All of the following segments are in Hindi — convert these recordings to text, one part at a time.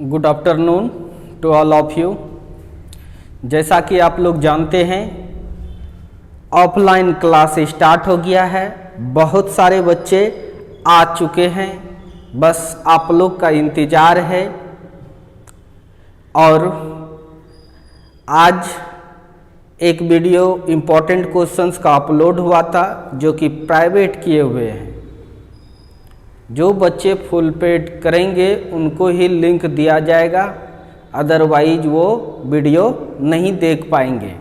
Good afternoon to all of you. जैसा कि आप लोग जानते हैं, ऑफलाइन क्लास स्टार्ट हो गया है। बहुत सारे बच्चे आ चुके हैं, बस आप लोग का इंतज़ार है। और आज एक वीडियो इम्पोर्टेंट क्वेश्चंस का अपलोड हुआ था जो कि प्राइवेट किए हुए हैं। जो बच्चे फुल पेड करेंगे उनको ही लिंक दिया जाएगा, अदरवाइज वो वीडियो नहीं देख पाएंगे।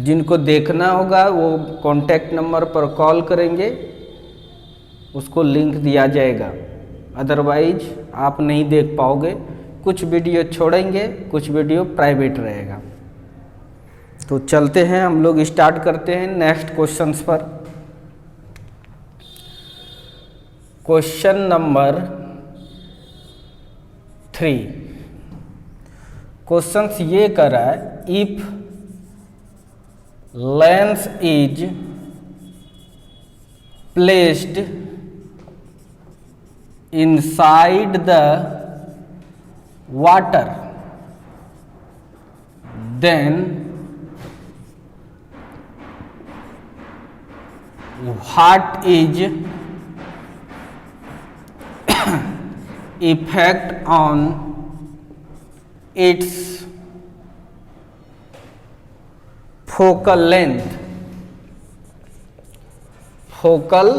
जिनको देखना होगा वो कॉन्टैक्ट नंबर पर कॉल करेंगे, उसको लिंक दिया जाएगा, अदरवाइज आप नहीं देख पाओगे। कुछ वीडियो छोड़ेंगे, कुछ वीडियो प्राइवेट रहेगा। तो चलते हैं, हम लोग स्टार्ट करते हैं नेक्स्ट क्वेश्चंस पर। क्वेश्चन नंबर 3 क्वेश्चंस ये कर रहा है, if lens is placed inside the water then what is effect on its focal length? focal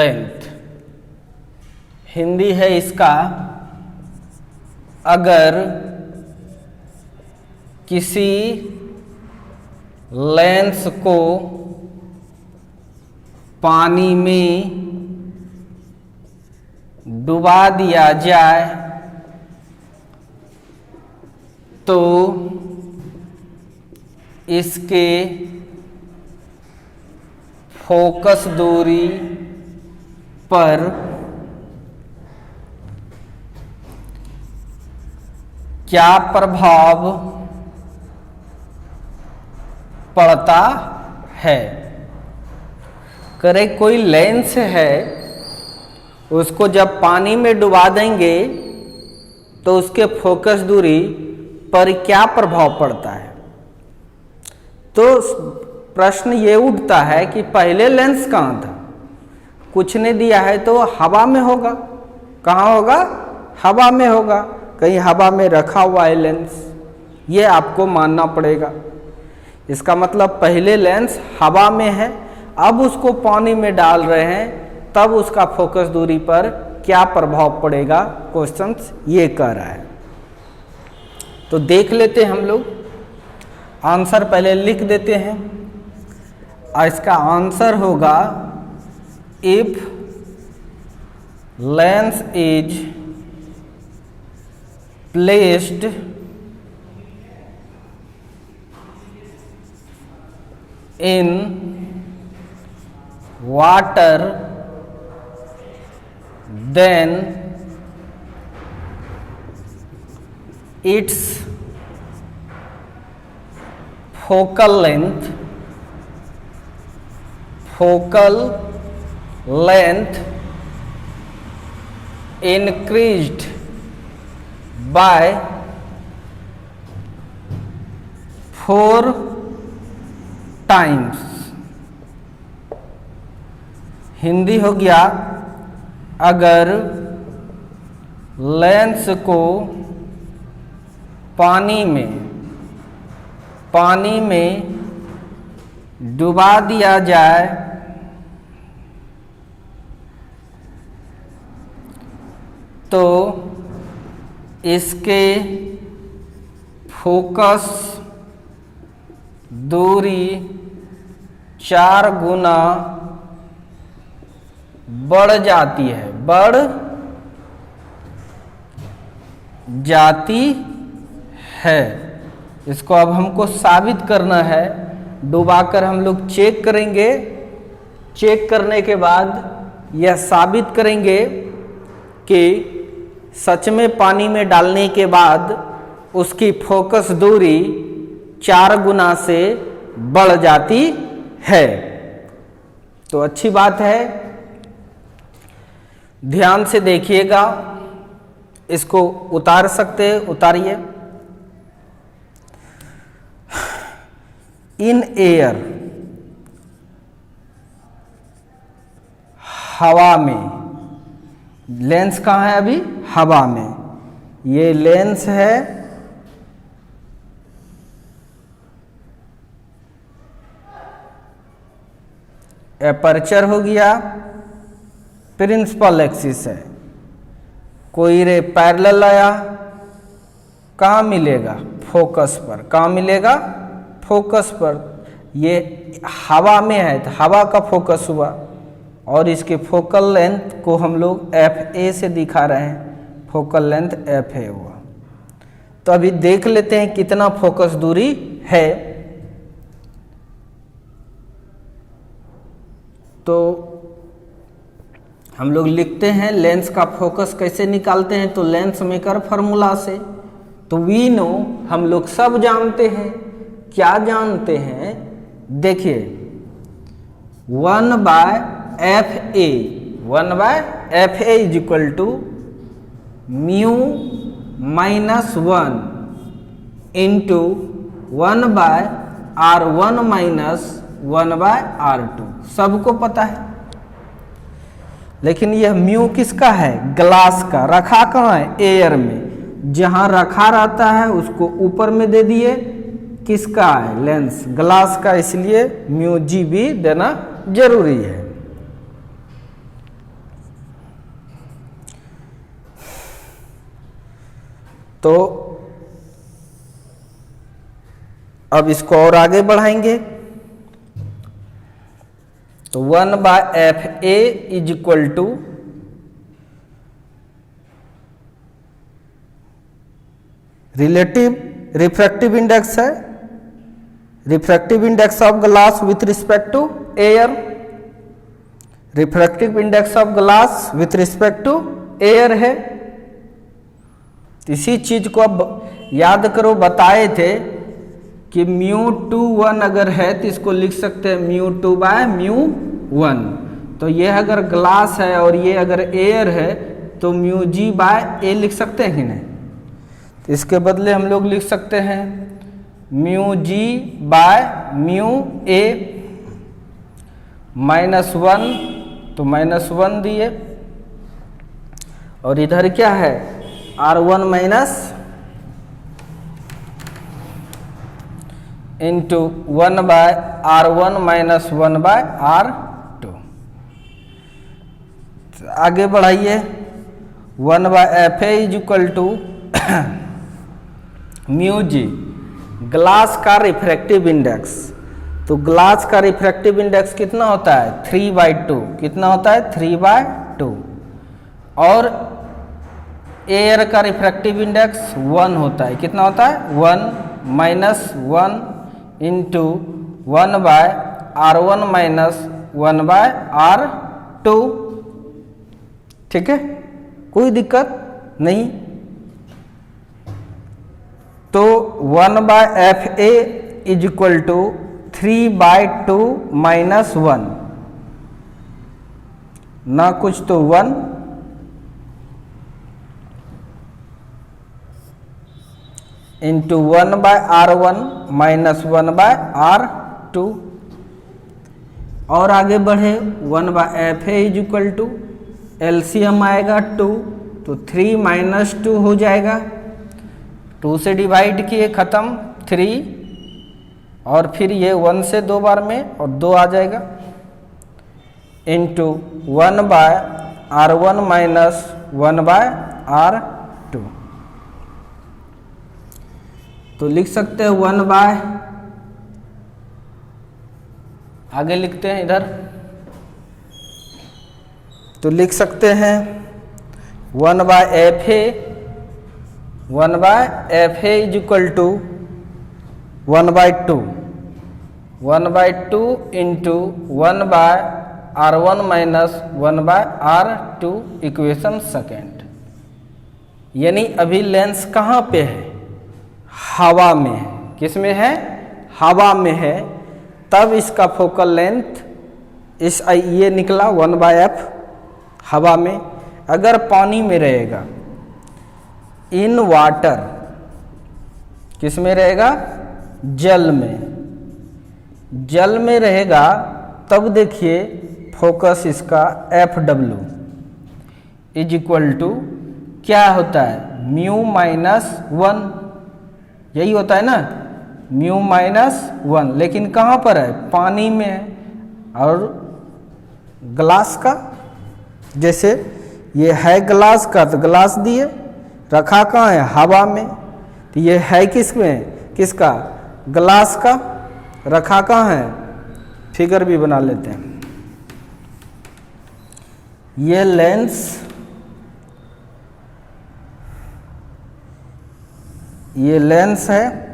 length Hindi है इसका, अगर किसी लेंस को पानी में डुबा दिया जाए तो इसके फोकस दूरी पर क्या प्रभाव पड़ता है। करे कोई लेंस है, उसको जब पानी में डुबा देंगे तो उसके फोकस दूरी पर क्या प्रभाव पड़ता है। तो प्रश्न ये उठता है कि पहले लेंस कहाँ था, कुछ ने दिया है तो हवा में होगा। कहाँ होगा? हवा में होगा, कहीं हवा में रखा हुआ है लेंस, ये आपको मानना पड़ेगा। इसका मतलब पहले लेंस हवा में है, अब उसको पानी में डाल रहे हैं, तब उसका फोकस दूरी पर क्या प्रभाव पड़ेगा, क्वेश्चंस ये कह रहा है। तो देख लेते हैं हम लोग, आंसर पहले लिख देते हैं। और इसका आंसर होगा, if lens is placed in water then its focal length increased by 4 times। Hindi हो गया, अगर लेंस को पानी में डुबा दिया जाए तो इसके फोकस दूरी 4 गुना बढ़ जाती है। इसको अब हमको साबित करना है, डुबाकर हम लोग चेक करेंगे। चेक करने के बाद यह साबित करेंगे कि सच में पानी में डालने के बाद उसकी फोकस दूरी 4 गुना से बढ़ जाती है। तो अच्छी बात है, ध्यान से देखिएगा। इसको उतार सकते हैं, उतारिए। इन एयर, हवा में, लेंस कहाँ है अभी? हवा में। ये लेंस है, एपर्चर हो गया, प्रिंसिपल एक्सिस है। कोई रे पैरेलल आया, कहाँ मिलेगा? फोकस पर। कहाँ मिलेगा? फोकस पर। ये हवा में है तो हवा का फोकस हुआ, और इसके फोकल लेंथ को हम लोग FA से दिखा रहे हैं, फोकल लेंथ FA हुआ। तो अभी देख लेते हैं कितना फोकस दूरी है। तो हम लोग लिखते हैं लेंस का फोकस कैसे निकालते हैं, तो लेंस मेकर फार्मूला से। तो वी नो, हम लोग सब जानते हैं। क्या जानते हैं? देखिए 1/FA, 1/FA is equal to mu minus 1 into 1/R1 minus 1/R2। सबको पता है, लेकिन यह म्यू किसका है? ग्लास का। रखा कहाँ है? एयर में। जहां रखा रहता है उसको ऊपर में दे दिए। किसका है? लेंस, ग्लास का, इसलिए म्यू जी भी देना जरूरी है। तो अब इसको और आगे बढ़ाएंगे। तो 1/FA is equal to relative refractive index है, refractive index of glass with respect to air, refractive index of glass with respect to air है। इसी चीज को अब याद करो, बताए थे कि μ2 अगर है तो इसको लिख सकते हैं μ2/μ1। तो ये अगर ग्लास है और ये अगर एयर है तो μg/a लिख सकते हैं कि नहीं? तो इसके बदले हम लोग लिख सकते हैं μg/μa -1, तो -1 दिए, और इधर क्या है? R1 minus into 1/R1 minus 1/R2। आगे बढ़ाइए। 1/FA is equal to mu G, glass का रिफ्रैक्टिव इंडेक्स। तो ग्लास का रिफ्रैक्टिव इंडेक्स कितना होता है? 3/2। कितना होता है? 3/2। और एयर का रिफ्रैक्टिव इंडेक्स 1 होता है। कितना होता है? 1 minus 1 into 1/R1 minus 1/R2। ठीक है, कोई दिक्कत नहीं। तो 1/FA is equal to 3/2 minus 1, ना कुछ तो 1, इंटू 1/R1 माइनस 1/R2। और आगे बढ़े, 1/FA is equal to LCM आएगा 2, तो 3 माइनस 2 हो जाएगा। 2 से डिवाइड किए, खत्म, 3, और फिर ये 1 से 2 बार में और 2 आ जाएगा, इंटू 1/R1 माइनस 1/R2। तो लिख सकते हैं 1/, आगे लिखते हैं इधर, तो लिख सकते हैं 1/FA, 1/FA is equal to 1/2, 1/2 into 1/R1 minus 1/R2 equation second. यानी अभी लेंस कहाँ पे है? हवा में है। किस में है? हवा में है। तब इसका फोकल लेंथ ये निकला 1/f हवा में। अगर पानी में रहेगा, इन वाटर, किस में रहेगा? जल में। जल में रहेगा तब देखिए फोकस इसका FW इज इक्वल टू क्या होता है? μ-1, यही होता है ना, μ-1। लेकिन कहाँ पर है? पानी में है। और ग्लास का, जैसे ये है ग्लास का, तो ग्लास दिए, रखा कहाँ है? हवा में। तो ये है किस में? किसका? ग्लास का। रखा कहाँ है? फिगर भी बना लेते हैं। ये लेंस, ये लेंस है,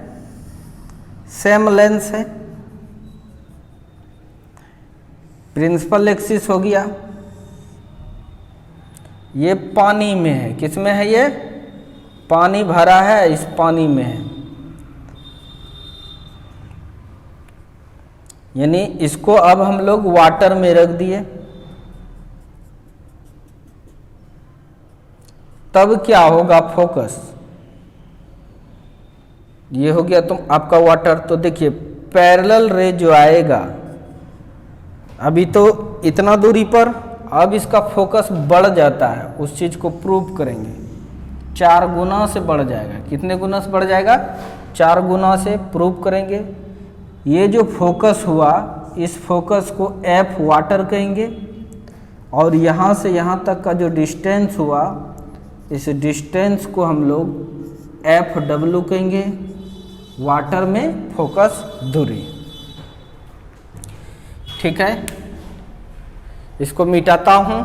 सेम लेंस है। प्रिंसिपल एक्सिस हो गया। ये पानी में है। किस में है? ये पानी भरा है, इस पानी में है। यानी इसको अब हम लोग वाटर में रख दिए, तब क्या होगा? फोकस। ये हो गया तुम आपका वाटर। तो देखिए पैरेलल रे जो आएगा, अभी तो इतना दूरी पर, अब इसका फोकस बढ़ जाता है। उस चीज को प्रूव करेंगे, 4 गुना से बढ़ जाएगा। कितने गुना से बढ़ जाएगा? 4 गुना से प्रूव करेंगे। ये जो फोकस हुआ, इस फोकस को F वाटर कहेंगे। और यहाँ से यहाँ तक का जो डिस्टेंस हुआ, इस डिस्टेंस को हम लोग FW कहेंगे, वाटर में फोकस दूरी। ठीक है, इसको मिटाता हूं।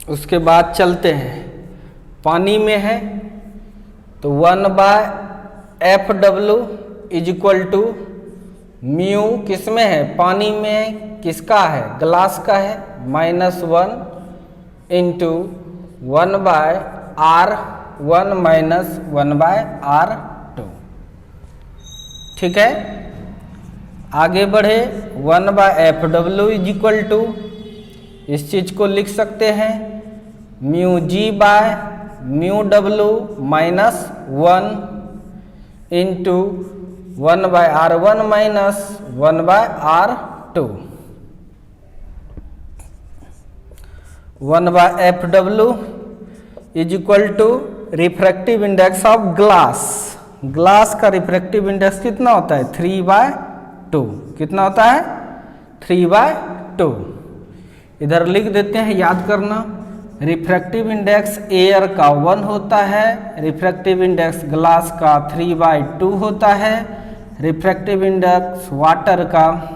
उसके बाद चलते हैं, पानी में है तो 1/FW is equal to mu, किस में है? पानी में। किसका है? ग्लास का है। -1 इंटू 1/R1 माइनस 1/R2। ठीक है, आगे बढ़े। 1/FW इज इक्वल टू, इस चीज को लिख सकते हैं μg/μW -1 into 1/R1 minus 1/R2। 1/FW is equal to refractive index of glass. Glass का रिफ्रैक्टिव इंडेक्स कितना होता है? 3/2। कितना होता है? 3/2। इधर लिख देते हैं, याद करना। रिफ्रैक्टिव इंडेक्स एयर का 1 होता है, रिफ्रैक्टिव इंडेक्स ग्लास का 3/2 होता है, रिफ्रैक्टिव इंडेक्स वाटर का,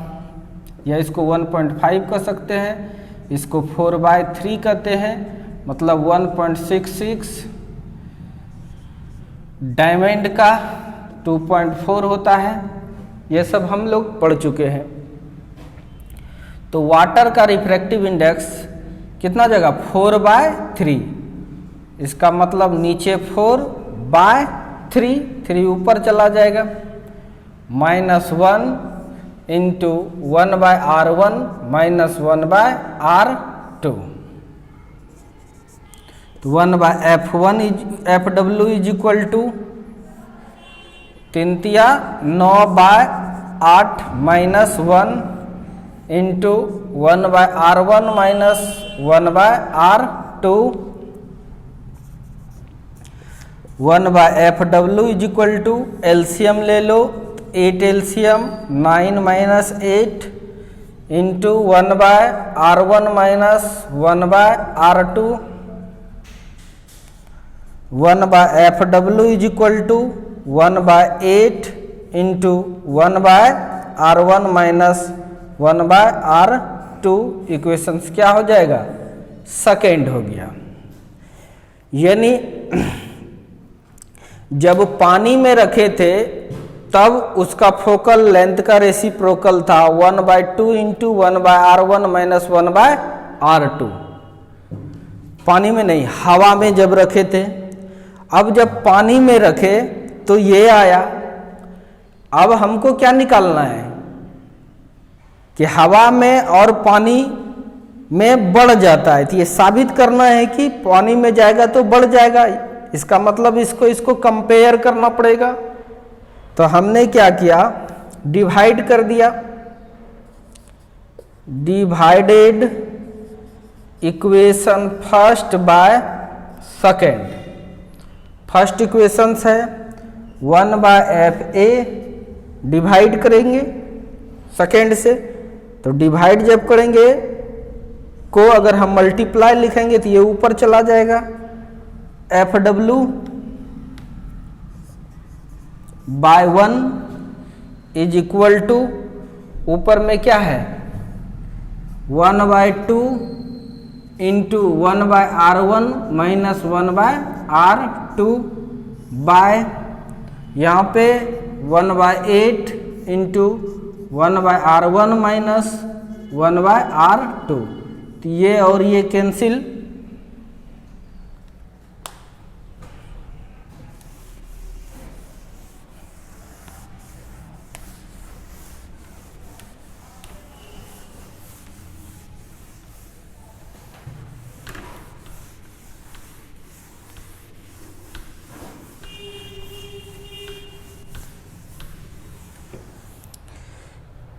या इसको 1.5 कर सकते हैं, इसको 4/3 कहते हैं, मतलब 1.66। डायमंड का 2.4 होता है। ये सब हम लोग पढ़ चुके हैं। तो वाटर का रिफ्रैक्टिव इंडेक्स कितना जगह? 4/3। इसका मतलब नीचे 4/3, 3 ऊपर चला जाएगा। -1 इंटू 1/R1 माइनस 1/R2। तो 1/FW is equal to 3/9/8 minus 1 into 1/R1 minus 1/R2। 1/FW is equal to, LCM ले लो, 8 LCM 9 - 8 into 1/r1 minus 1/r2 1/fw is equal to 1/8 into 1/r1 minus 1/r2 equations क्या हो जाएगा, सेकेंड हो गया। यानी जब पानी में रखे थे तब उसका फोकल लेंथ का रेसिप्रोकल था 1/2 इंटू 1/r1 माइनस 1/r2। पानी में नहीं, हवा में जब रखे थे। अब जब पानी में रखे तो ये आया। अब हमको क्या निकालना है कि हवा में और पानी में बढ़ जाता है, तो ये साबित करना है कि पानी में जाएगा तो बढ़ जाएगा। इसका मतलब इसको कंपेयर करना पड़ेगा। तो हमने क्या किया, डिवाइड कर दिया, divided equation first by second. First equation है 1/fa, डिवाइड करेंगे सेकेंड से। तो डिवाइड जब करेंगे को अगर हम मल्टीप्लाई लिखेंगे तो ये ऊपर चला जाएगा, FW by 1 is equal to, ऊपर में क्या है 1/2 into 1/r1 minus 1/r2 bye यहाँ पे 1/8 इंटू 1/r1 माइनस 1/r2। तो ये और ये कैंसिल,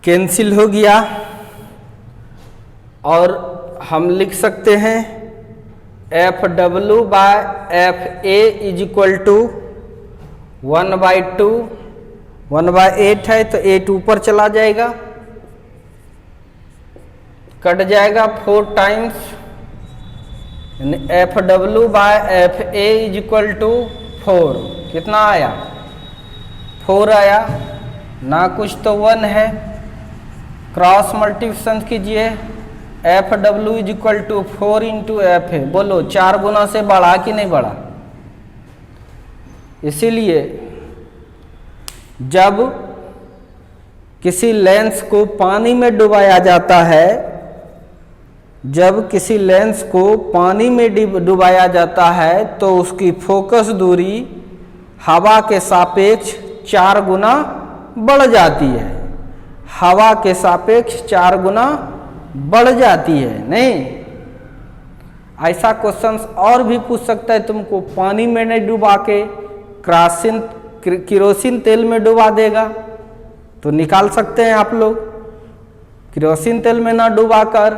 कैंसिल हो गया। और हम लिख सकते हैं FW by FA is equal to 1/2, 1/8 है तो 8 ऊपर चला जाएगा, कट जाएगा 4 times, FW by FA is equal to 4। कितना आया, 4 आया ना, कुछ तो 1 है। क्रॉस मल्टीप्लिकेशन कीजिए, FW is equal to 4 into FA। बोलो 4 गुना से बढ़ा कि नहीं बढ़ा। इसीलिए जब किसी लेंस को पानी में डुबाया जाता है, जब किसी लेंस को पानी में डुबाया जाता है तो उसकी फोकस दूरी हवा के सापेक्ष 4 गुना बढ़ जाती है। हवा के सापेक्ष 4 गुना बढ़ जाती है। नहीं, ऐसा क्वेश्चंस और भी पूछ सकता है तुमको, पानी में नहीं डुबा के केरोसिन तेल में डुबा देगा तो निकाल सकते हैं आप लोग। केरोसिन तेल में ना डुबा कर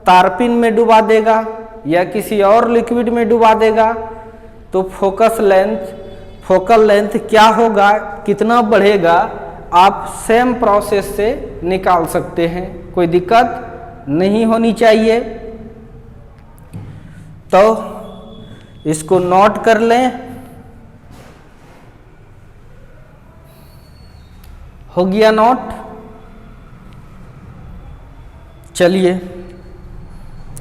तारपीन में डुबा देगा या किसी और लिक्विड में डुबा देगा तो फोकल लेंथ क्या होगा, कितना बढ़ेगा, आप सेम प्रोसेस से निकाल सकते हैं। कोई दिक्कत नहीं होनी चाहिए। तो इसको नोट कर लें। हो गया नोट। चलिए,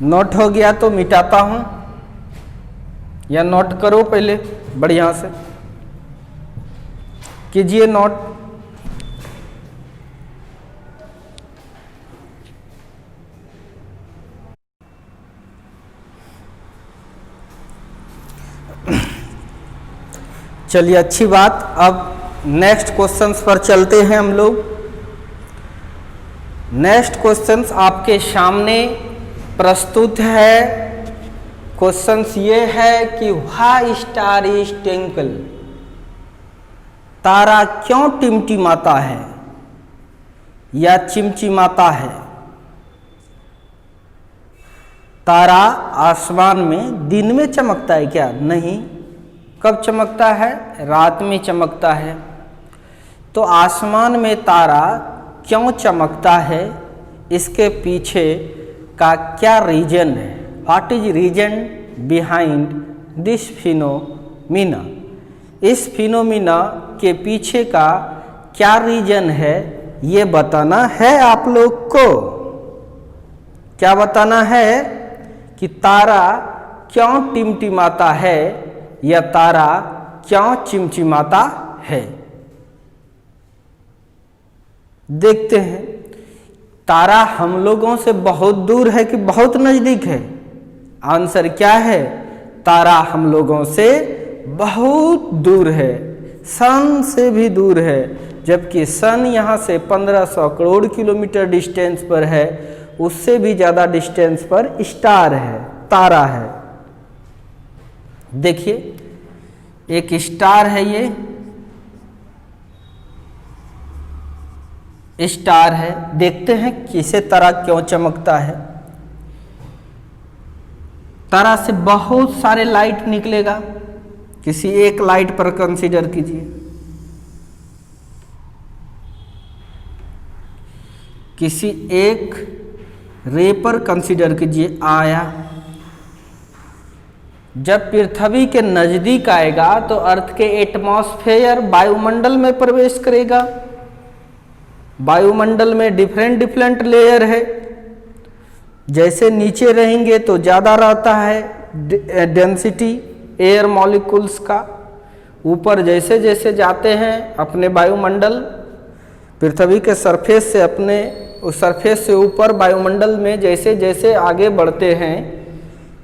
नोट हो गया तो मिटाता हूं, या नोट करो पहले बढ़िया से कीजिए नोट। चलिए, अच्छी बात। अब नेक्स्ट क्वेश्चंस पर चलते हैं हम लोग। नेक्स्ट क्वेश्चंस आपके सामने प्रस्तुत है। क्वेश्चंस ये है कि व्हाई स्टार इज ट्विंकल, तारा क्यों टिमटिमाता है या चिमचिमाता है। तारा आसमान में दिन में चमकता है क्या? नहीं। कब चमकता है? रात में चमकता है। तो आसमान में तारा क्यों चमकता है इसके पीछे का क्या रीजन है? What is reason behind this phenomena? इस फिनोमिना के पीछे का क्या रीजन है, ये बताना है आप लोग को। क्या बताना है कि तारा क्यों टिमटिमाता है या तारा क्यों चिमचिमाता है। देखते हैं, तारा हम लोगों से बहुत दूर है कि बहुत नजदीक है? आंसर क्या है? तारा हम लोगों से बहुत दूर है, सन से भी दूर है। जबकि सन यहाँ से 1500 करोड़ किलोमीटर डिस्टेंस पर है, उससे भी ज़्यादा डिस्टेंस पर स्टार है, तारा है। देखिए, एक स्टार है, ये स्टार है। देखते हैं किसे तारा क्यों चमकता है। तारा से बहुत सारे लाइट निकलेगा। किसी एक लाइट पर कंसीडर कीजिए, किसी एक रे पर कंसीडर कीजिए। आया, जब पृथ्वी के नजदीक आएगा तो अर्थ के एटमॉस्फेयर वायुमंडल में प्रवेश करेगा। वायुमंडल में डिफरेंट लेयर है। जैसे नीचे रहेंगे तो ज़्यादा रहता है डेंसिटी एयर मॉलिक्यूल्स का। ऊपर जैसे जैसे जाते हैं अपने वायुमंडल, पृथ्वी के सरफेस से अपने उस सरफेस से ऊपर वायुमंडल में जैसे जैसे आगे बढ़ते हैं,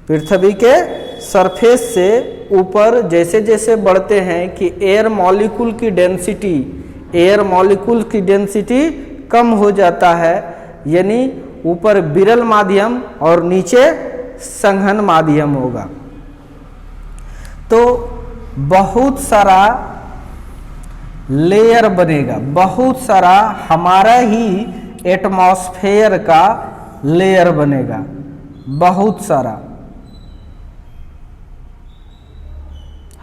पृथ्वी के सरफेस से ऊपर जैसे जैसे बढ़ते हैं कि एयर मॉलिक्यूल की डेंसिटी कम हो जाता है। यानी ऊपर विरल माध्यम और नीचे संघन माध्यम होगा। तो बहुत सारा लेयर बनेगा, बहुत सारा हमारा ही एटमॉस्फेयर का लेयर बनेगा, बहुत सारा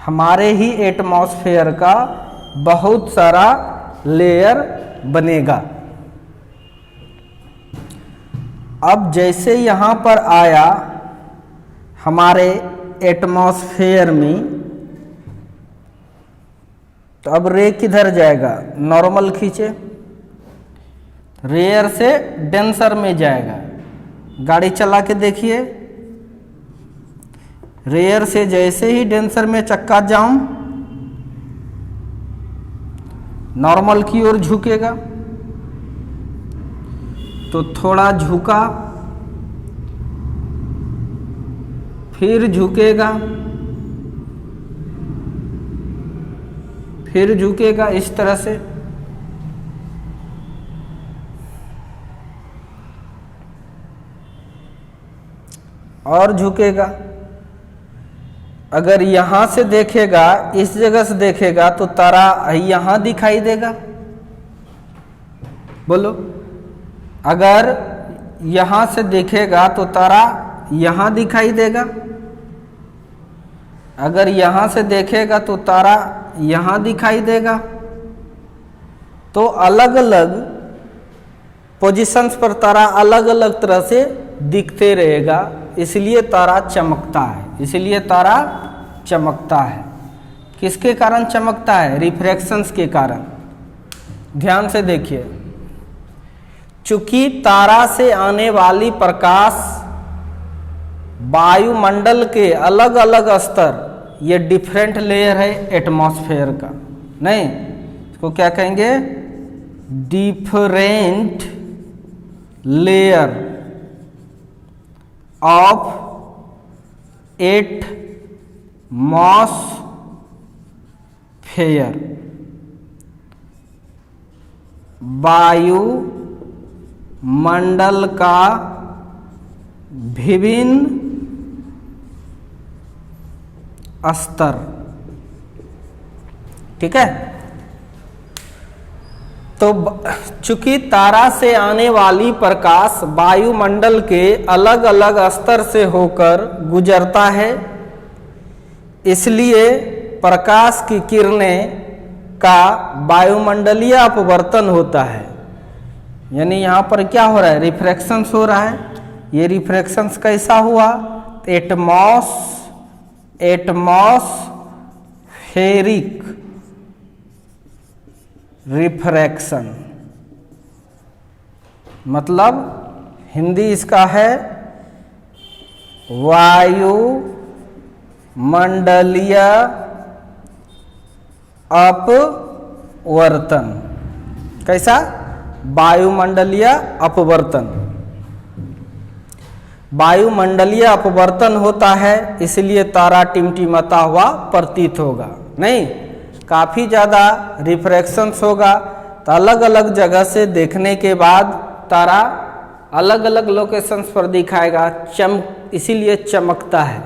हमारे ही एटमॉस्फेयर का बहुत सारा लेयर बनेगा। अब जैसे यहाँ पर आया हमारे एटमॉस्फेयर में, तो अब रे किधर जाएगा? नॉर्मल खींचे, रेयर से डेंसर में जाएगा। गाड़ी चला के देखिए, रेयर से जैसे ही डेंसर में चक्का जाऊं, नॉर्मल की ओर झुकेगा। तो थोड़ा झुका, फिर झुकेगा, फिर झुकेगा, इस तरह से। और झुकेगा। अगर यहां से देखेगा, इस जगह से देखेगा तो तारा यहां दिखाई देगा। बोलो, अगर यहां से देखेगा तो तारा यहां दिखाई देगा। अगर यहां से देखेगा तो तारा यहां दिखाई देगा। तो अलग अलग पोजीशंस पर तारा अलग अलग तरह से दिखते रहेगा। इसलिए तारा चमकता है, इसलिए तारा चमकता है। किसके कारण चमकता है? रिफ्रैक्शंस के कारण। ध्यान से देखिए, चूंकि तारा से आने वाली प्रकाश वायुमंडल के अलग अलग स्तर, ये डिफरेंट लेयर है एटमॉस्फेयर का। नहीं, इसको क्या कहेंगे? डिफरेंट लेयर ऑफ एटमॉस्फेयर, वायुमंडल का विभिन्न स्तर। ठीक है। तो चूंकि तारा से आने वाली प्रकाश वायुमंडल के अलग अलग स्तर से होकर गुजरता है, इसलिए प्रकाश की किरणें का वायुमंडलीय अपवर्तन होता है। यानी यहाँ पर क्या हो रहा है, रिफ्रैक्शंस हो रहा है। ये रिफ्रैक्शंस कैसा हुआ, एटमॉस्फेरिक रिफ्रैक्शन, मतलब हिंदी इसका है वायुमंडलीय अपवर्तन। कैसा, वायुमंडलीय अपवर्तन। वायुमंडलीय अपवर्तन होता है इसलिए तारा टिमटिमाता हुआ प्रतीत होगा। नहीं, काफ़ी ज़्यादा रिफ्रैक्शंस होगा तो अलग अलग जगह से देखने के बाद तारा अलग अलग लोकेशंस पर दिखाएगा, इसीलिए चमकता है।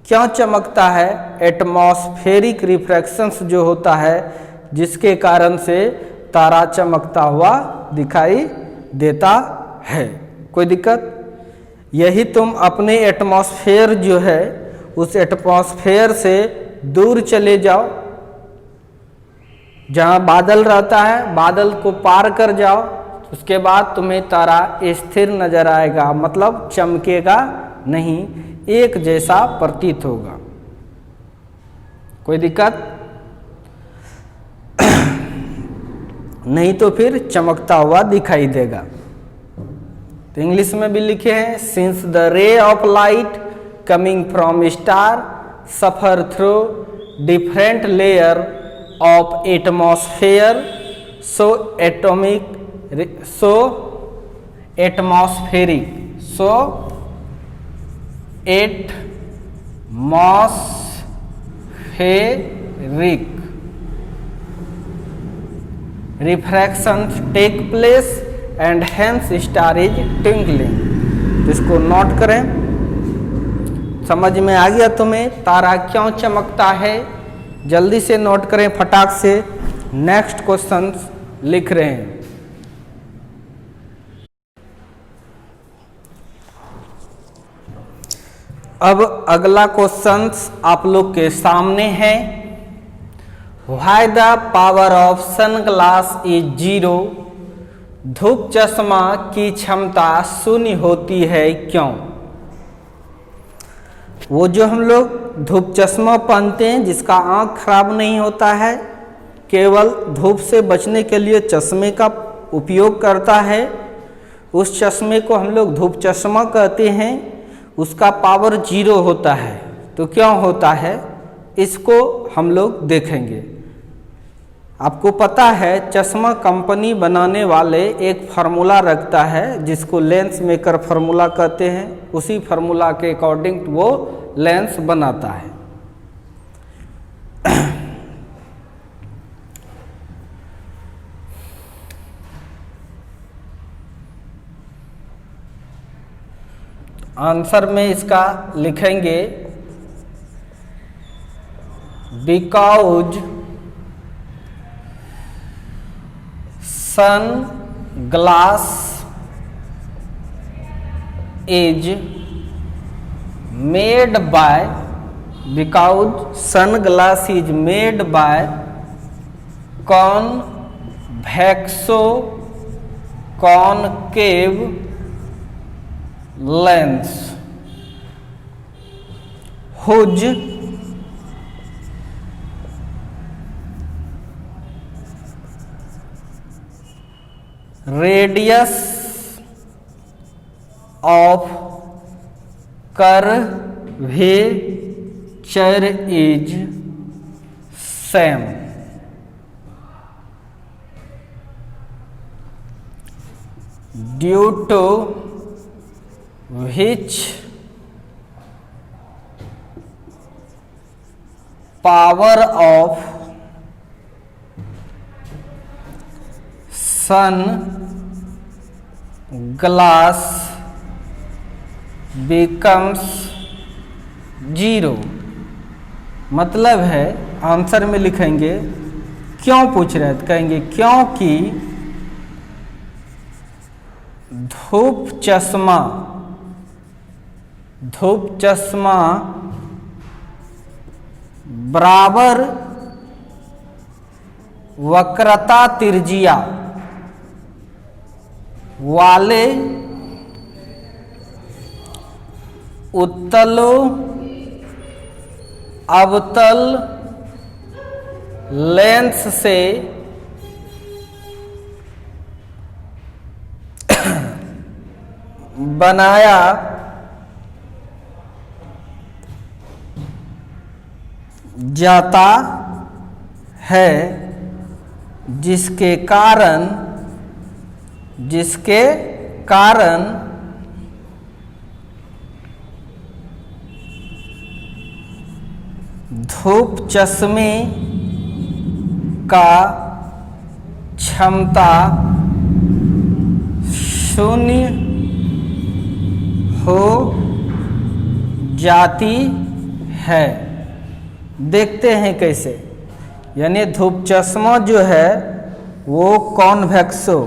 क्यों चमकता है, एटमॉस्फेरिक रिफ्रैक्शंस जो होता है जिसके कारण से तारा चमकता हुआ दिखाई देता है। कोई दिक्कत, यही तुम अपने एटमॉस्फेयर जो है उस एटमॉस्फेयर से दूर चले जाओ, जहाँ बादल रहता है, बादल को पार कर जाओ, उसके बाद तुम्हें तारा स्थिर नजर आएगा, मतलब चमकेगा नहीं, एक जैसा प्रतीत होगा। कोई दिक्कत नहीं, तो फिर चमकता हुआ दिखाई देगा। तो इंग्लिश में भी लिखे हैं, since the ray of light coming from star suffer through different layer of atmosphere so atmospheric refractions take place and hence star is twinkling। इसको नोट करें, समझ में आ गया तुम्हें तारा क्यों चमकता है, जल्दी से नोट करें फटाक से। नेक्स्ट क्वेश्चन लिख रहे हैं। अब अगला क्वेश्चन आप लोग के सामने है, Why the power of sunglass is zero? धूप चश्मा की क्षमता शून्य होती है क्यों? वो जो हम लोग धूप चश्मा पहनते हैं जिसका आँख खराब नहीं होता है, केवल धूप से बचने के लिए चश्मे का उपयोग करता है, उस चश्मे को हम लोग धूप चश्मा कहते हैं, उसका पावर जीरो होता है। तो क्यों होता है इसको हम लोग देखेंगे। आपको पता है चश्मा कंपनी बनाने वाले एक फार्मूला रखता है जिसको लेंस मेकर फार्मूला कहते हैं, उसी फार्मूला के अकॉर्डिंग वो लेंस बनाता है। आंसर में इसका लिखेंगे because sunglass is made by convexo-concave lens whose radius of curvature is same। due to which power of sunglass becomes zero. मतलब है आंसर में लिखेंगे क्यों पूछ रहे हैं, तो कहेंगे क्योंकि धूप चश्मा बराबर वक्रता त्रिज्या वाले उत्तलो अवतल लेंस से बनाया जाता है, जिसके कारण धूप चश्मे का क्षमता शून्य हो जाती है। देखते हैं कैसे। यानी धूप चश्मा जो है वो कॉन्वेक्स हो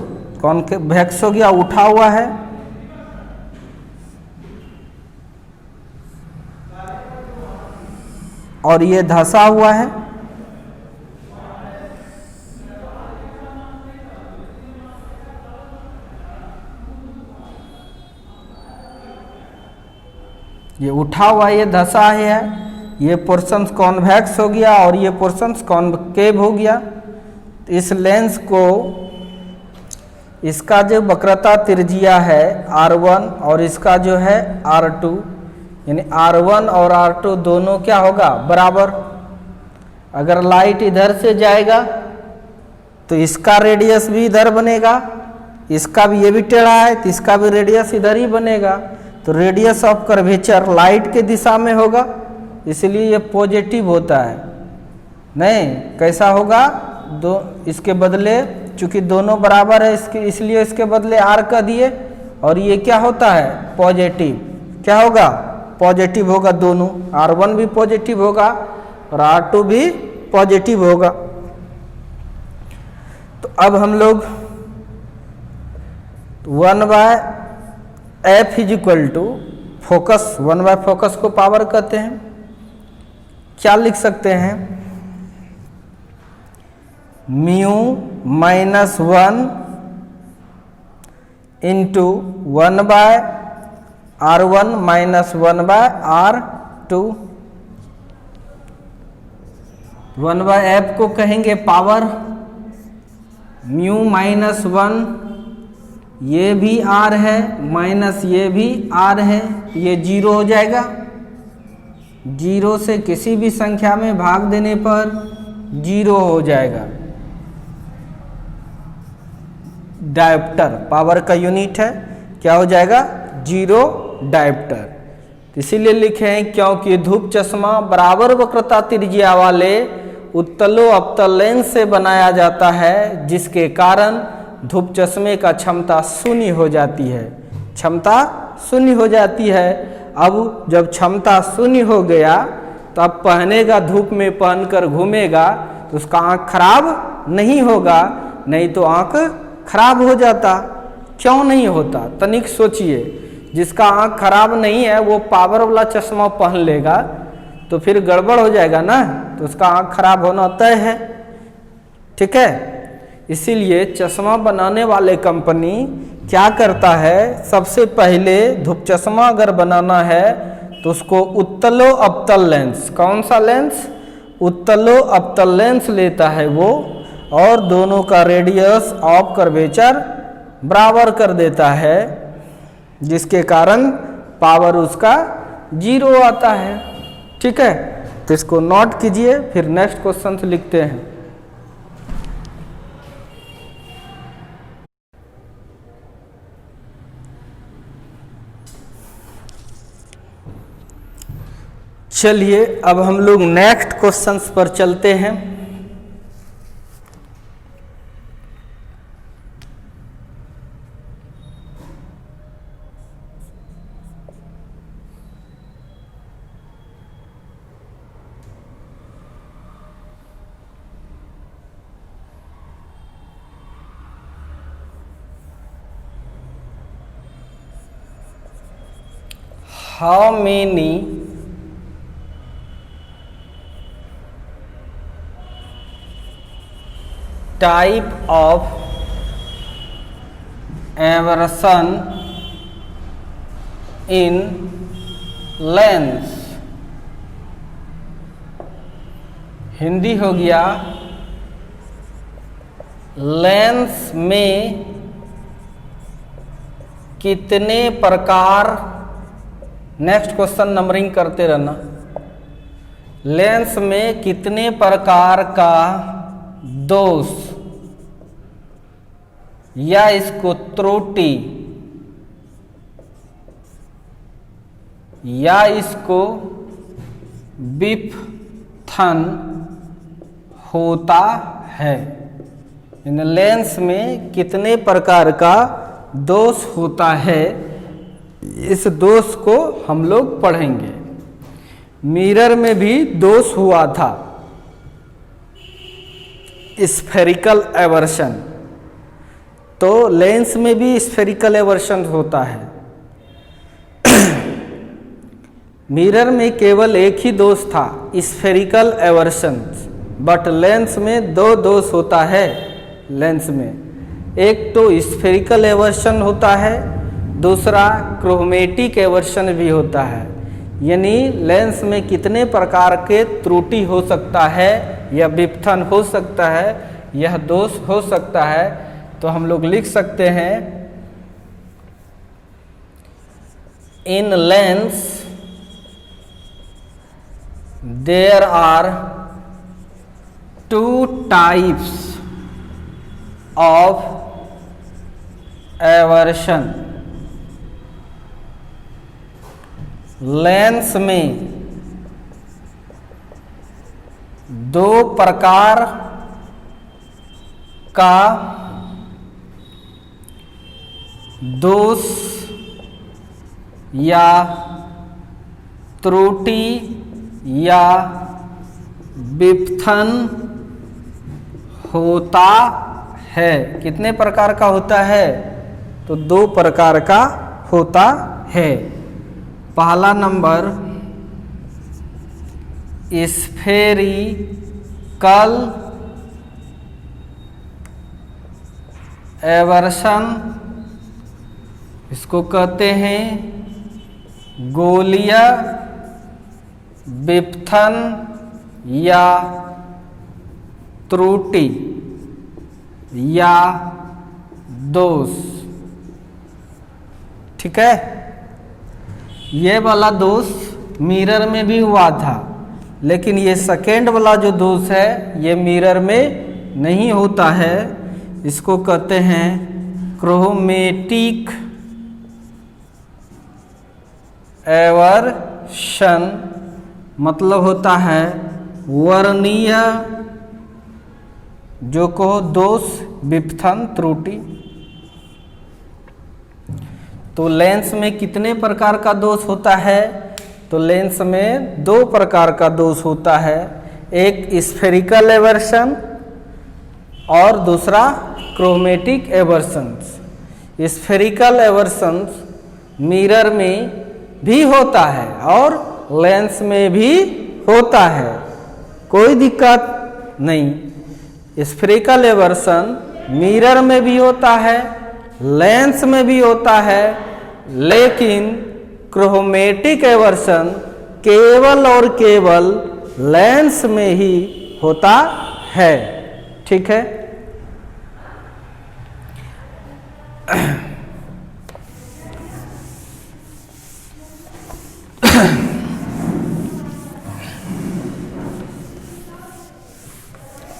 गया, उठा हुआ है, और ये धंसा हुआ है। ये उठा हुआ, ये धंसा है, ये पोर्शन कॉन्वेक्स हो गया और ये पोर्शन कॉन्केव हो गया। इस लेंस को, इसका जो वक्रता त्रिज्या है R1 और इसका जो है R2, यानी R1 और R2 दोनों क्या होगा, बराबर। अगर लाइट इधर से जाएगा तो इसका रेडियस भी इधर बनेगा, इसका भी, ये भी टेढ़ा है तो इसका भी रेडियस इधर ही बनेगा। तो रेडियस ऑफ कर्वेचर लाइट के दिशा में होगा, इसलिए ये पॉजिटिव होता है। नहीं, कैसा होगा, इसके बदले, चूंकि दोनों बराबर है इसलिए इसके बदले R का दिए, और ये क्या होता है, पॉजिटिव। क्या होगा, पॉजिटिव होगा। दोनों R1 भी पॉजिटिव होगा और R2 भी पॉजिटिव होगा। तो अब हम लोग 1/f is equal to focus, one by focus को पावर कहते हैं। क्या लिख सकते हैं, mu -1 into 1/R1 minus 1/R2। 1/f को कहेंगे पावर, म्यू -1, ये भी R है, माइनस ये भी R है, ये 0 हो जाएगा। 0 से किसी भी संख्या में भाग देने पर 0 हो जाएगा। डायोप्टर पावर का यूनिट है, क्या हो जाएगा, 0 डायोप्टर। इसीलिए लिखे हैं क्योंकि धूप चश्मा बराबर वक्रता त्रिज्या वाले उत्तलो अवतल लेंस से बनाया जाता है, जिसके कारण धूप चश्मे का क्षमता शून्य हो जाती है। क्षमता शून्य हो जाती है। अब जब क्षमता शून्य हो गया तो अब पहनेगा, धूप में पहनकर घूमेगा तो उसका आँख खराब नहीं होगा, नहीं तो आँख खराब हो जाता। क्यों नहीं होता, तनिक सोचिए। जिसका आँख खराब नहीं है वो पावर वाला चश्मा पहन लेगा तो फिर गड़बड़ हो जाएगा ना, तो उसका आँख खराब होना तय है। ठीक है, इसीलिए चश्मा बनाने वाले कंपनी क्या करता है, सबसे पहले धूप चश्मा अगर बनाना है तो उसको उत्तलो अवतल लेंस, कौन सा लेंस, उत्तलो अवतल लेंस लेता है वो, और दोनों का रेडियस ऑफ कर्वेचर बराबर कर देता है, जिसके कारण पावर उसका 0 आता है। ठीक है, तो इसको नोट कीजिए, फिर नेक्स्ट क्वेश्चन लिखते हैं। चलिए अब हम लोग नेक्स्ट क्वेश्चंस पर चलते हैं। How many type of aversion in lens. Hindi हो गया लेंस में कितने प्रकार, नेक्स्ट क्वेश्चन नंबरिंग करते रहना, लेंस में कितने प्रकार का दोष या इसको त्रुटि या इसको विपथन होता है। इन लेंस में कितने प्रकार का दोष होता है, इस दोष को हम लोग पढ़ेंगे। मिरर में भी दोष हुआ था, स्फेरिकल एवर्शन, तो लेंस में भी स्फेरिकल एवर्शन होता है। मिरर में केवल एक ही दोष था, स्फेरिकल एवर्शन, बट लेंस में दो दोष होता है। लेंस में एक तो स्फेरिकल एवर्शन होता है, दूसरा क्रोमेटिक एवर्शन भी होता है। यानी लेंस में कितने प्रकार के त्रुटि हो सकता है या विपथन हो सकता है, यह दोष हो सकता है। तो हम लोग लिख सकते हैं in lens there are two types of aberration. Lens में दो प्रकार का दोष या त्रुटि या विपथन होता है। कितने प्रकार का होता है? तो दो प्रकार का होता है। पहला नंबर स्फेरिकल एवर्शन, इसको कहते हैं गोलीय विपथन या त्रुटि या दोष। ठीक है, ये वाला दोष मिरर में भी हुआ था, लेकिन ये सेकेंड वाला जो दोष है ये मिरर में नहीं होता है। इसको कहते हैं क्रोमेटिक एवर्शन, मतलब होता है वर्णीय जो कहो दोष, विपथन, त्रुटि। तो लेंस में कितने प्रकार का दोष होता है? तो लेंस में दो प्रकार का दोष होता है, एक स्फेरिकल एवर्शन और दूसरा क्रोमेटिक एवर्शंस। स्फेरिकल एवर्शंस मिरर में भी होता है और लेंस में भी होता है, कोई दिक्कत नहीं। स्फेरिकल एवर्शन मिरर में भी होता है, लेंस में भी होता है, लेकिन क्रोमेटिक एवर्शन केवल और केवल लेंस में ही होता है। ठीक है,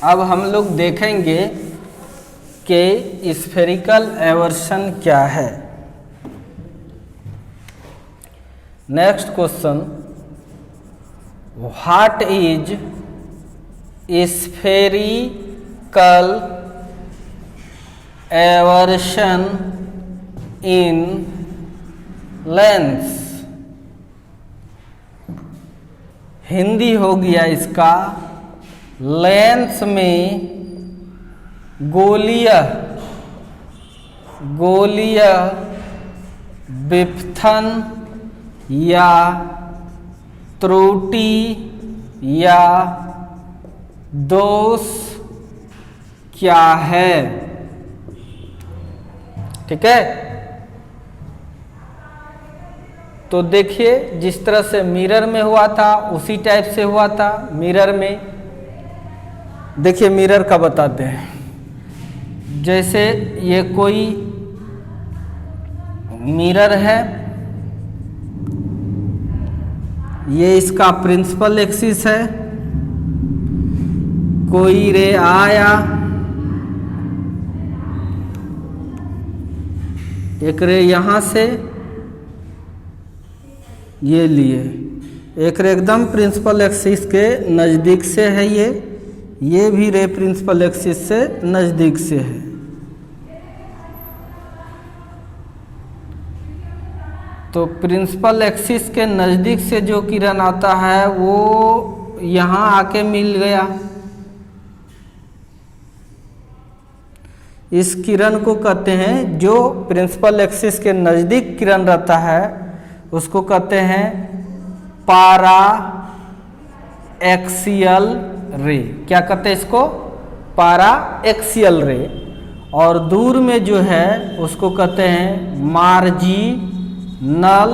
अब हम लोग देखेंगे कि स्फेरिकल एवर्शन क्या है। Next question, what is spherical aversion in lens. Hindi हो गया इसका लेंस में गोलीय विपथन या त्रुटि या दोष क्या है? ठीक है। तो देखिए जिस तरह से मिरर में हुआ था उसी टाइप से हुआ था। मिरर में देखिए, मिरर का बताते हैं। जैसे ये कोई मिरर है, ये इसका प्रिंसिपल एक्सिस है। कोई रे आया, एक रे यहां से ये लिए, एक रे एकदम प्रिंसिपल एक्सिस के नज़दीक से है, ये भी रे प्रिंसिपल एक्सिस से नज़दीक से है। तो प्रिंसिपल एक्सिस के नज़दीक से जो किरण आता है वो यहाँ आके मिल गया। इस किरण को कहते हैं, जो प्रिंसिपल एक्सिस के नज़दीक किरण रहता है उसको कहते हैं पारा एक्सियल रे। क्या कहते हैं इसको? पारा एक्सियल रे। और दूर में जो है उसको कहते हैं मार्जिनल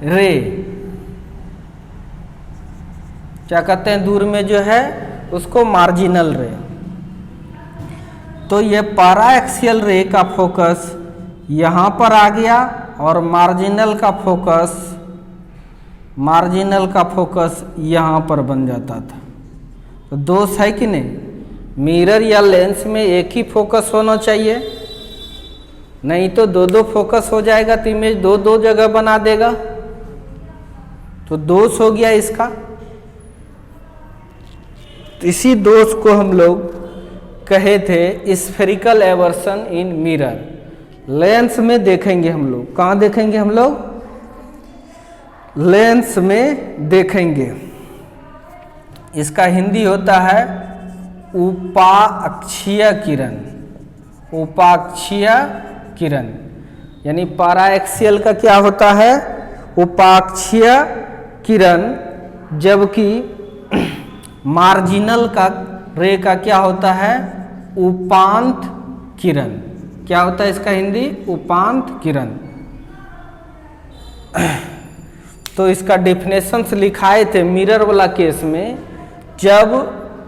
रे। क्या कहते हैं? दूर में जो है उसको मार्जिनल रे। तो ये पारा एक्सियल रे का फोकस यहाँ पर आ गया और मार्जिनल का फोकस यहाँ पर बन जाता था। तो दोष है कि नहीं? मिरर या लेंस में एक ही फोकस होना चाहिए, नहीं तो दो दो फोकस हो जाएगा तो इमेज दो दो जगह बना देगा। तो दोष हो गया इसका। तो इसी दोष को हम लोग कहे थे स्फेरिकल एवर्सन इन मिरर। लेंस में देखेंगे हम लोग। कहाँ देखेंगे हम लोग? लेंस में देखेंगे। इसका हिंदी होता है उपाक्षीय किरण। उपाक्षीय किरण यानी पारा एक्सियल का क्या होता है? उपाक्षीय किरण। जबकि मार्जिनल का रे का क्या होता है? उपांत किरण। क्या होता है इसका हिंदी? उपांत किरण। तो इसका डेफिनेशंस लिखाए थे मिरर वाला केस में। जब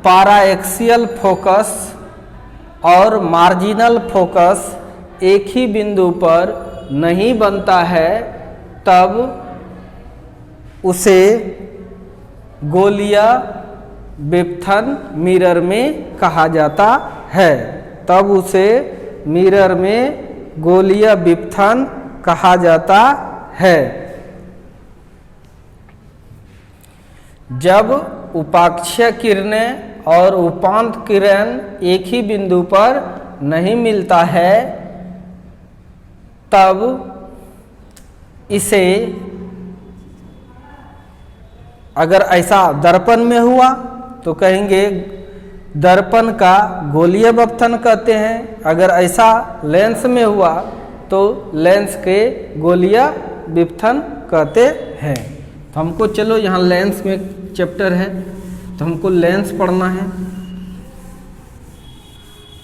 पारा एक्सियल फोकस और मार्जिनल फोकस एक ही बिंदु पर नहीं बनता है तब उसे गोलीय विपथन मिरर में कहा जाता है। तब उसे मिरर में गोलीय विपथन कहा जाता है। जब उपाक्षीय किरणें और उपांत किरण एक ही बिंदु पर नहीं मिलता है तब इसे, अगर ऐसा दर्पण में हुआ तो कहेंगे दर्पण का गोलीय विपथन कहते हैं। अगर ऐसा लेंस में हुआ तो लेंस के गोलीय विपथन कहते हैं। तो हमको चलो यहाँ लेंस में चैप्टर है तो हमको लेंस पढ़ना है।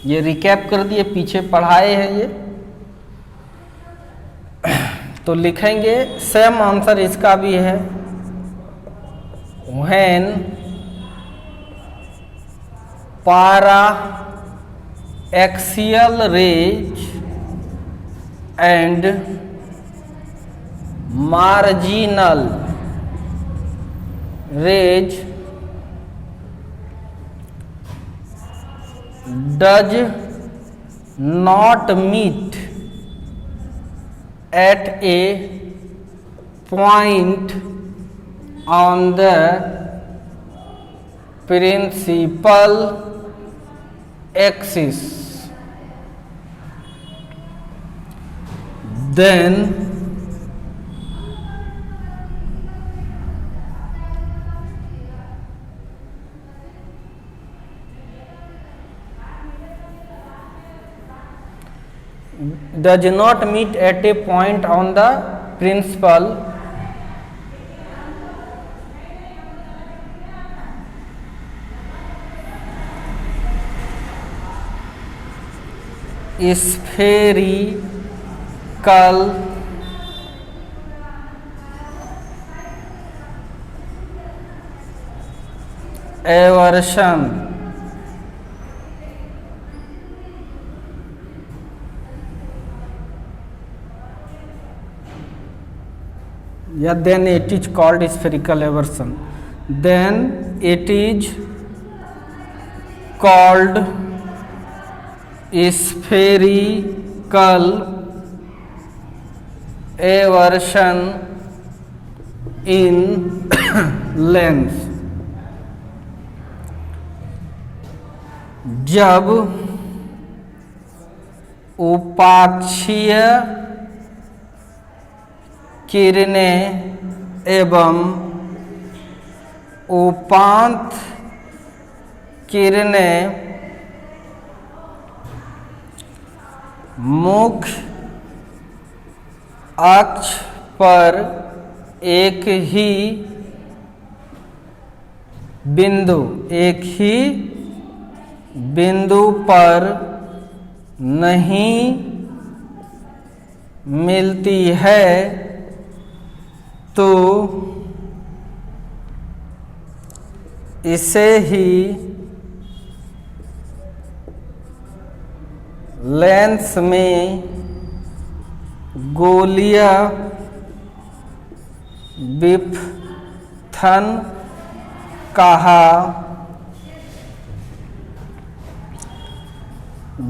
ये रिकैप कर दिए, पीछे पढ़ाए हैं ये। तो लिखेंगे, सेम आंसर इसका भी है। When paraxial rays and marginal rays does not meet at a point on the principal axis, then does not meet at a point on the principal spherical aversion या then it is called spherical eversion, then it is called spherical eversion in length। जब उपाक्षीय किरणें एवं उपांत किरणें मुख्य अक्ष पर एक ही बिंदु पर नहीं मिलती है तो इसे ही लेंस में गोलीय विपथन कहा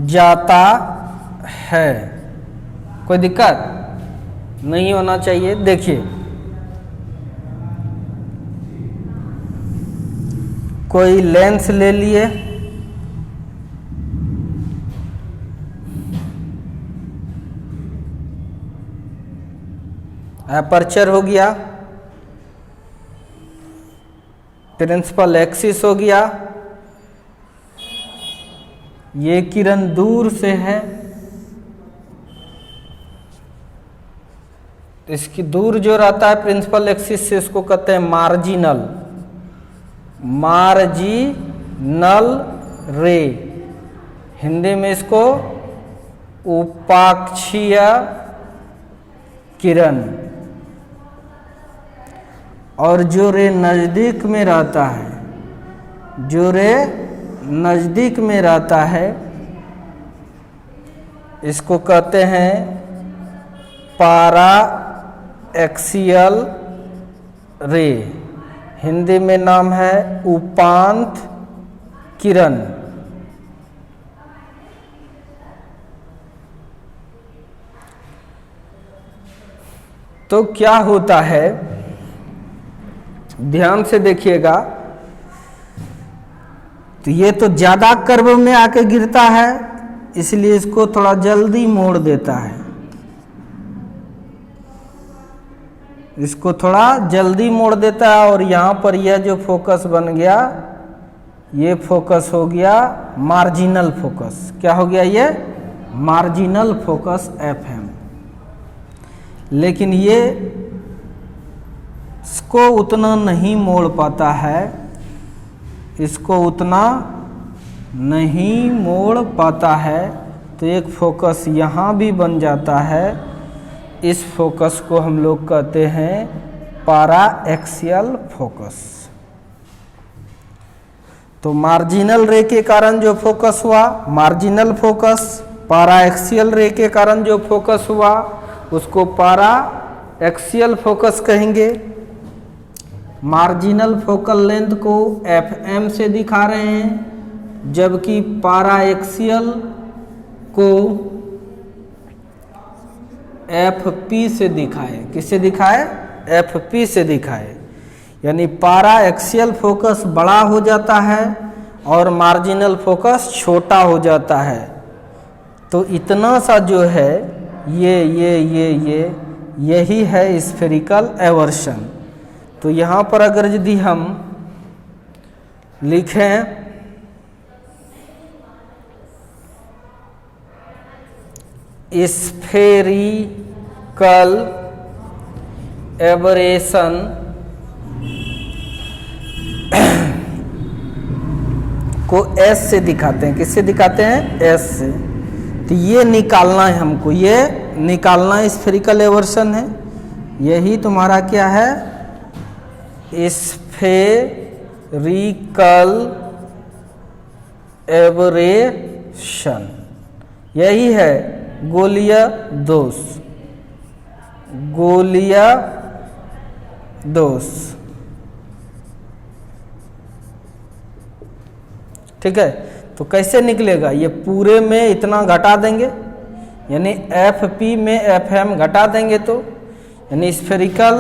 जाता है। कोई दिक्कत नहीं होना चाहिए। देखिए, कोई लेंस ले लिए, एपर्चर हो गया, प्रिंसिपल एक्सिस हो गया, ये किरण दूर से है, इसकी दूर जो रहता है प्रिंसिपल एक्सिस से, इसको कहते हैं मार्जिनल रे। हिंदी में इसको उपाक्षीय किरण। और जो रे नज़दीक में रहता है, इसको कहते हैं पारा एक्सियल रे। हिंदी में नाम है उपांत किरण। तो क्या होता है, ध्यान से देखिएगा। तो ये तो ज्यादा कर्व में आके गिरता है, इसलिए इसको थोड़ा जल्दी मोड़ देता है, इसको थोड़ा जल्दी मोड़ देता है। और यहाँ पर यह जो फोकस बन गया, ये फोकस हो गया मार्जिनल फोकस। क्या हो गया? ये मार्जिनल फोकस FM। लेकिन ये इसको उतना नहीं मोड़ पाता है, इसको उतना नहीं मोड़ पाता है। तो एक फोकस यहाँ भी बन जाता है। इस फोकस को हम लोग कहते हैं पारा एक्सियल फोकस। तो मार्जिनल रे के कारण जो फोकस हुआ मार्जिनल फोकस, पारा एक्सियल रे के कारण जो फोकस हुआ उसको पारा एक्सियल फोकस कहेंगे। मार्जिनल फोकल लेंथ को FM से दिखा रहे हैं, जबकि पारा एक्सियल को FP से दिखाए। किससे दिखाए? FP से दिखाए। यानी पारा एक्सियल फोकस बड़ा हो जाता है और मार्जिनल फोकस छोटा हो जाता है। तो इतना सा जो है यही है स्फेरिकल एवर्शन। तो यहाँ पर अगर यदि हम लिखें स्फेरिकल एबरेशन को S से दिखाते हैं। किससे दिखाते हैं? S से। तो ये निकालना है हमको, ये निकालना स्फेरिकल एवर्सन है। यही तुम्हारा क्या है, स्फेरिकल एवरेशन, यही है गोलीय दोष, गोलीय दोष। ठीक है, तो कैसे निकलेगा, ये पूरे में इतना घटा देंगे, यानी एफ पी में एफ एम घटा देंगे, तो यानी spherical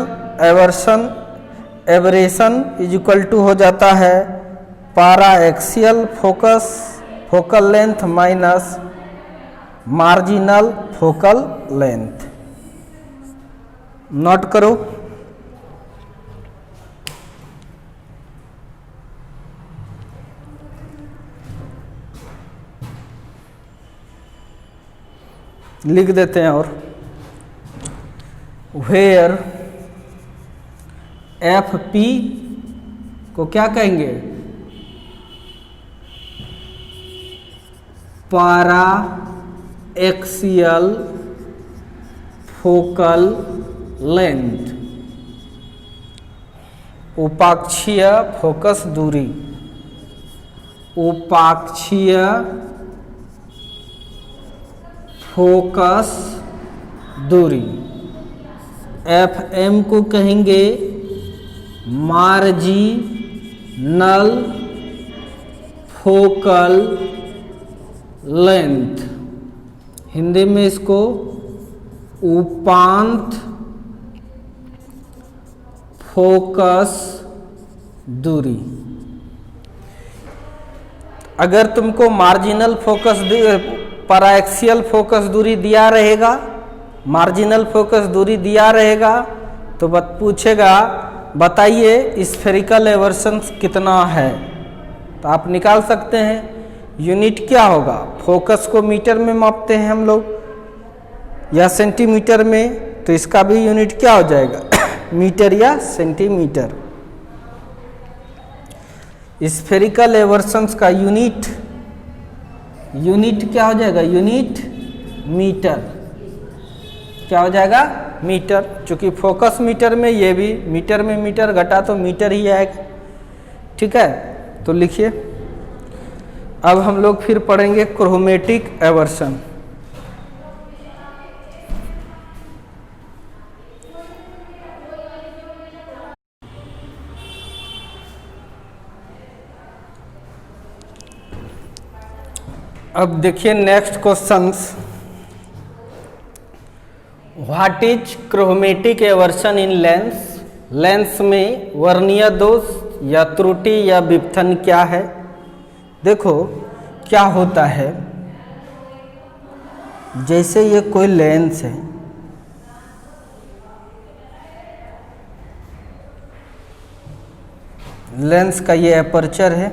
aberration is equal to हो जाता है paraxial focal length minus marginal focal length. Note करो, लिख देते हैं, और वेयर एफ पी को क्या कहेंगे, पारा एक्सियल फोकल लेंथ, उपाक्षीय फोकस दूरी, उपाक्षीय फोकस दूरी। एफ एम को कहेंगे मार्जिनल फोकल लेंथ, हिंदी में इसको उपांत फोकस दूरी। अगर तुमको मार्जिनल फोकस पैराएक्सियल फोकस दूरी दिया रहेगा, मार्जिनल फोकस दूरी दिया रहेगा, तो पूछेगा बताइए स्फेरिकल एवर्सन कितना है, तो आप निकाल सकते हैं। यूनिट क्या होगा, फोकस को मीटर में मापते हैं हम लोग या सेंटीमीटर में, तो इसका भी यूनिट क्या हो जाएगा मीटर या सेंटीमीटर। स्फेरिकल एवर्सन्स का यूनिट क्या हो जाएगा, यूनिट मीटर, क्या हो जाएगा मीटर, चूंकि फोकस मीटर में, ये भी मीटर में मीटर घटा तो मीटर ही आएगा। ठीक है, तो लिखिए। अब हम लोग फिर पढ़ेंगे क्रोमेटिक एवर्सन। अब देखिए next questions, what is chromatic aversion in lens, lens में वर्नियर दोष या त्रुटि या विपथन क्या है। देखो क्या होता है, जैसे ये कोई लेंस है, लेंस का ये एपर्चर है,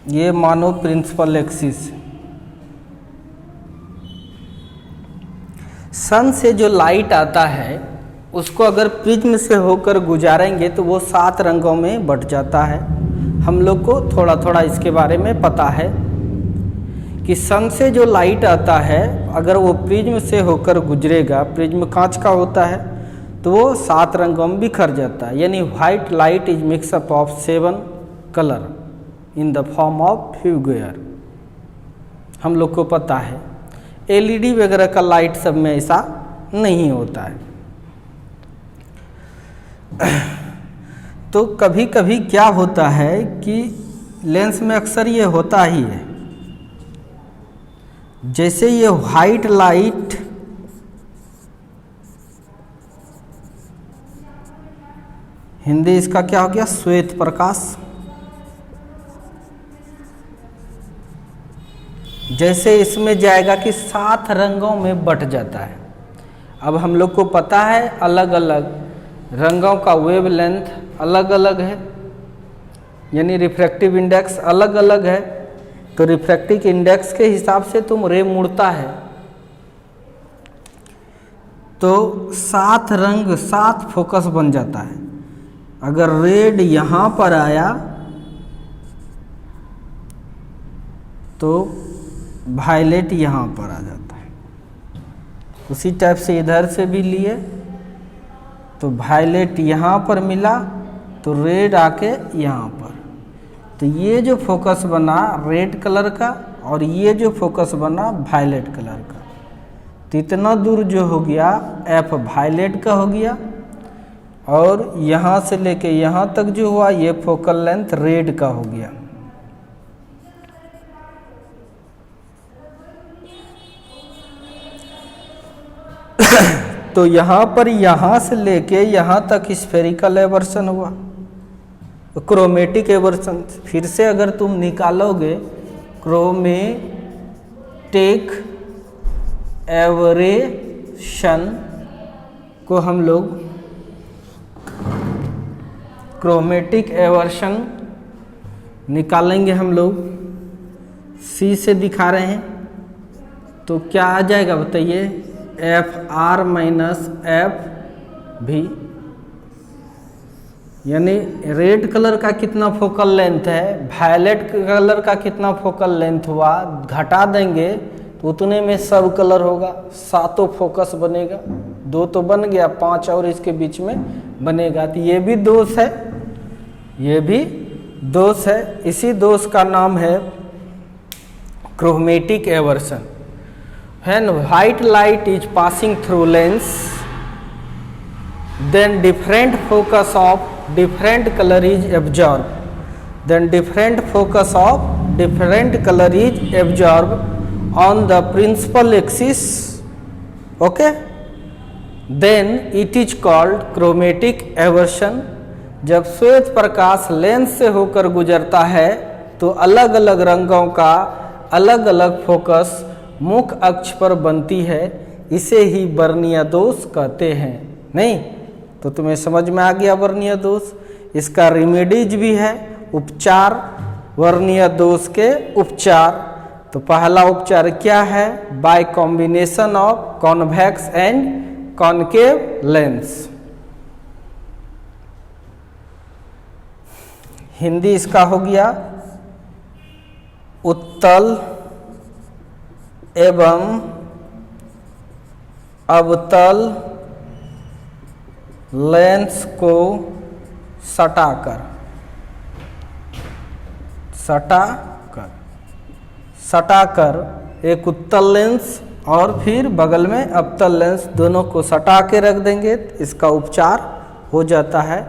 ये मानो प्रिंसिपल एक्सिस। सन से जो लाइट आता है उसको अगर प्रिज्म से होकर गुजारेंगे तो वो 7 रंगों में बट जाता है। हम लोग को थोड़ा थोड़ा इसके बारे में पता है कि सन से जो लाइट आता है अगर वो प्रिज्म से होकर गुजरेगा, प्रिज्म कांच का होता है, तो वो 7 रंगों में बिखर जाता है। यानी white light is mixup of 7 colour in the form of figure, हम लोग को पता है। एलईडी वगैरह का लाइट सब में ऐसा नहीं होता है। तो कभी कभी क्या होता है कि लेंस में अक्सर ये होता ही है, जैसे ये व्हाइट लाइट हिंदी इसका क्या हो गया, श्वेत प्रकाश, जैसे इसमें जाएगा कि 7 रंगों में बट जाता है। अब हम लोग को पता है अलग अलग रंगों का वेव लेंथ अलग अलग है, यानी रिफ्रैक्टिव इंडेक्स अलग अलग है, तो रिफ्रैक्टिव इंडेक्स के हिसाब से तुम रे मुड़ता है। तो 7 रंग 7 फोकस बन जाता है। अगर रेड यहाँ पर आया तो वायलेट यहाँ पर आ जाता है। उसी टाइप से इधर से भी लिए तो वायलेट यहाँ पर मिला तो रेड आके यहाँ पर, तो ये जो फोकस बना रेड कलर का और ये जो फोकस बना वायलेट कलर का, तो इतना दूर जो हो गया एफ वायलेट का हो गया और यहाँ से लेके यहाँ तक जो हुआ ये फोकल लेंथ रेड का हो गया। तो यहाँ पर यहाँ से लेके यहाँ तक स्फेरिकल एवर्सन हुआ, क्रोमेटिक एवर्सन। फिर से अगर तुम निकालोगे क्रोमेटिक एवरेशन को हम लोग क्रोमेटिक एवर्शन निकालेंगे हम लोग, सी से दिखा रहे हैं तो क्या आ जाएगा बताइए, एफ आर माइनस एफ भी, यानी रेड कलर का कितना फोकल लेंथ है, वायलेट कलर का कितना फोकल लेंथ हुआ, घटा देंगे तो उतने में सब कलर होगा, सातों फोकस बनेगा। 2 तो बन गया, 5 और इसके बीच में बनेगा। तो ये भी दोष है, ये भी दोष है। इसी दोष का नाम है chromatic aversion. When white light is passing through lens, then different focus of different color is absorbed. Then different focus of different color is absorbed on the principal axis. Okay? Then it is called chromatic aversion. जब श्वेत प्रकाश लेंस से होकर गुजरता है तो अलग अलग रंगों का अलग अलग फोकस मुख्य अक्ष पर बनती है, इसे ही वर्नियर दोष कहते हैं। नहीं तो तुम्हें समझ में आ गया वर्नियर दोष। इसका रेमेडीज भी है, उपचार, वर्नियर दोष के उपचार। तो पहला उपचार क्या है, bye combination of convex and concave lens. Hindi इसका हो गया उत्तल एवं अवतल लेंस को सटाकर एक उत्तल लेंस और फिर बगल में अवतल लेंस दोनों को सटा के रख देंगे, इसका उपचार हो जाता है।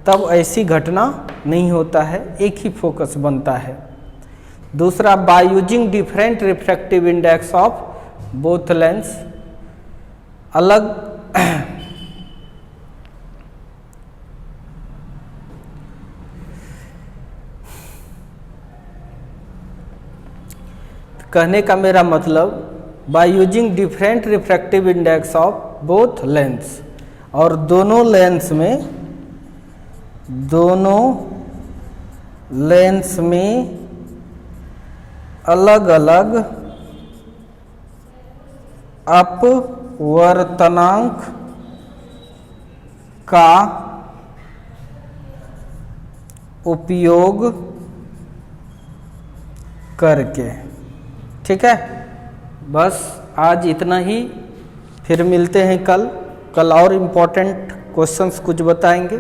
तब ऐसी घटना नहीं होता है, एक ही फोकस बनता है। दूसरा, by using different refractive index of both lens, अलग कहने का मेरा मतलब by using different refractive index of both lens, और दोनों लेंस में अलग अलग अपवर्तनांक का उपयोग करके। ठीक है, बस आज इतना ही, फिर मिलते हैं कल और इम्पोर्टेंट क्वेश्चंस कुछ बताएंगे।